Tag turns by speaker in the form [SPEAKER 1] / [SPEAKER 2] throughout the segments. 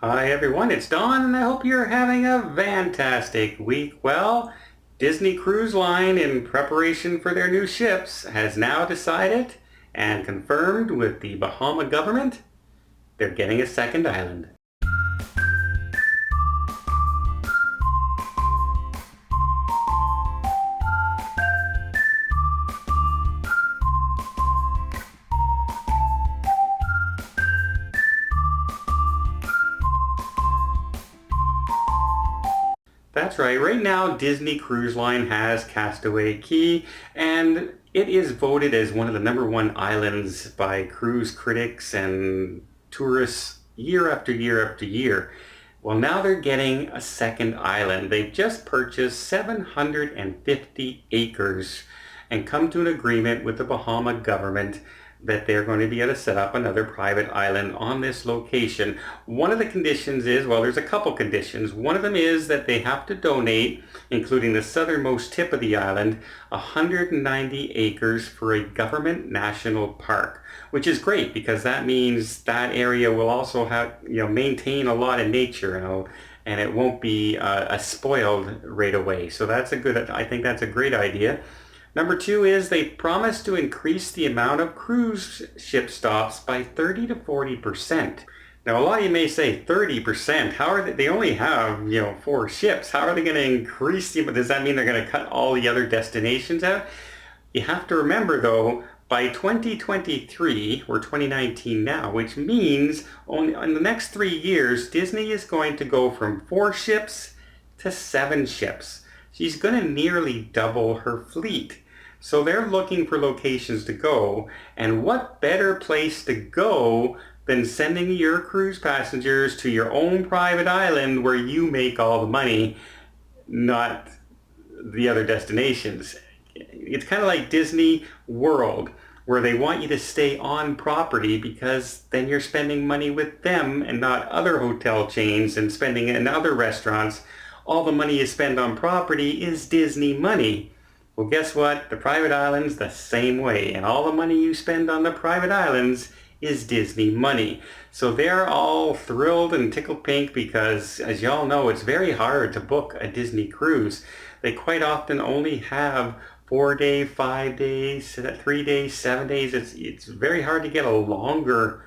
[SPEAKER 1] Hi everyone, it's Don and I hope you're having a fantastic week. Well, Disney Cruise Line, in preparation for their new ships, has now decided and confirmed with the Bahama government they're getting a second island. That's right. Right now, Disney Cruise Line has Castaway Cay, and it is voted as one of the #1 islands by cruise critics and tourists year after year after year. Well, now they're getting a second island. They've just purchased 750 acres and come to an agreement with the Bahama government that they're going to be able to set up another private island on this location. One of the conditions is, well, there's a couple conditions. One of them is that they have to donate, including the southernmost tip of the island, 190 acres for a government national park, which is great because that means that area will also have, maintain a lot of nature, and it won't be spoiled right away. So I think that's a great idea. Number two is they promise to increase the amount of cruise ship stops by 30 to 40%. Now, a lot of you may say 30%. How are they only have, 4 ships. How are they going to increase does that mean they're going to cut all the other destinations out? You have to remember though, by 2023, we're 2019 now, which means only in the next 3 years, Disney is going to go from 4 ships to 7 ships. She's going to nearly double her fleet. So they're looking for locations to go, and what better place to go than sending your cruise passengers to your own private island where you make all the money, not the other destinations. It's kind of like Disney World, where they want you to stay on property because then you're spending money with them and not other hotel chains and spending in other restaurants. All the money you spend on property is Disney money. Well, guess what? The private island's the same way, and all the money you spend on the private islands is Disney money. So they're all thrilled and tickled pink because, as y'all know, it's very hard to book a Disney cruise. They quite often only have 4 days, 5 days, 3 days, 7 days. It's very hard to get a longer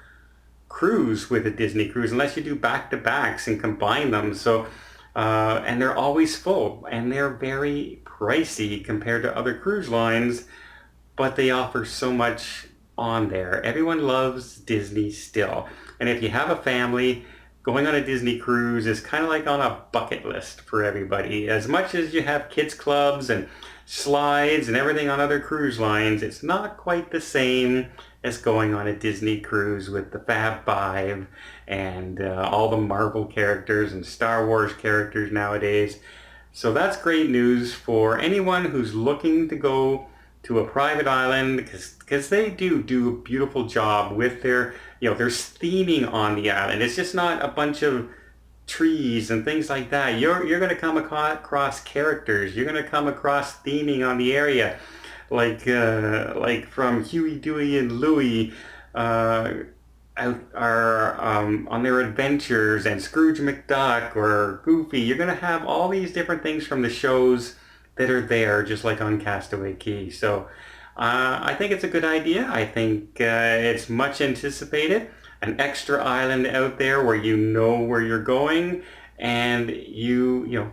[SPEAKER 1] cruise with a Disney cruise unless you do back-to-backs and combine them. So and they're always full, and they're very pricey compared to other cruise lines, but they offer so much on there. Everyone loves Disney still. And if you have a family, going on a Disney cruise is kind of like on a bucket list for everybody. As much as you have kids clubs and slides and everything on other cruise lines, it's not quite the same as going on a Disney cruise with the Fab Five and all the Marvel characters and Star Wars characters nowadays. So that's great news for anyone who's looking to go to a private island, because they do a beautiful job with their theming on the island. It's just not a bunch of trees and things like that. You're going to come across characters. You're going to come across theming on the area, like from Huey, Dewey, and Louie on their adventures, and Scrooge McDuck or Goofy. You're going to have all these different things from the shows that are there, just like on Castaway Cay. So I think it's a good idea. I think it's much anticipated. An extra island out there where you know where you're going, and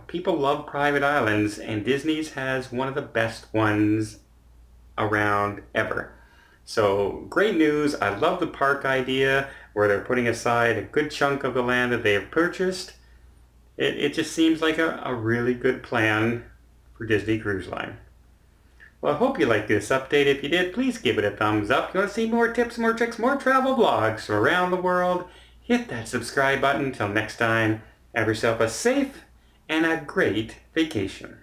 [SPEAKER 1] people love private islands, and Disney's has one of the best ones around ever. So great news. I love the park idea where they're putting aside a good chunk of the land that they have purchased. It just seems like a really good plan for Disney Cruise Line. Well, I hope you liked this update. If you did, please give it a thumbs up. If you want to see more tips, more tricks, more travel vlogs from around the world, hit that subscribe button. Until next time, have yourself a safe and a great vacation.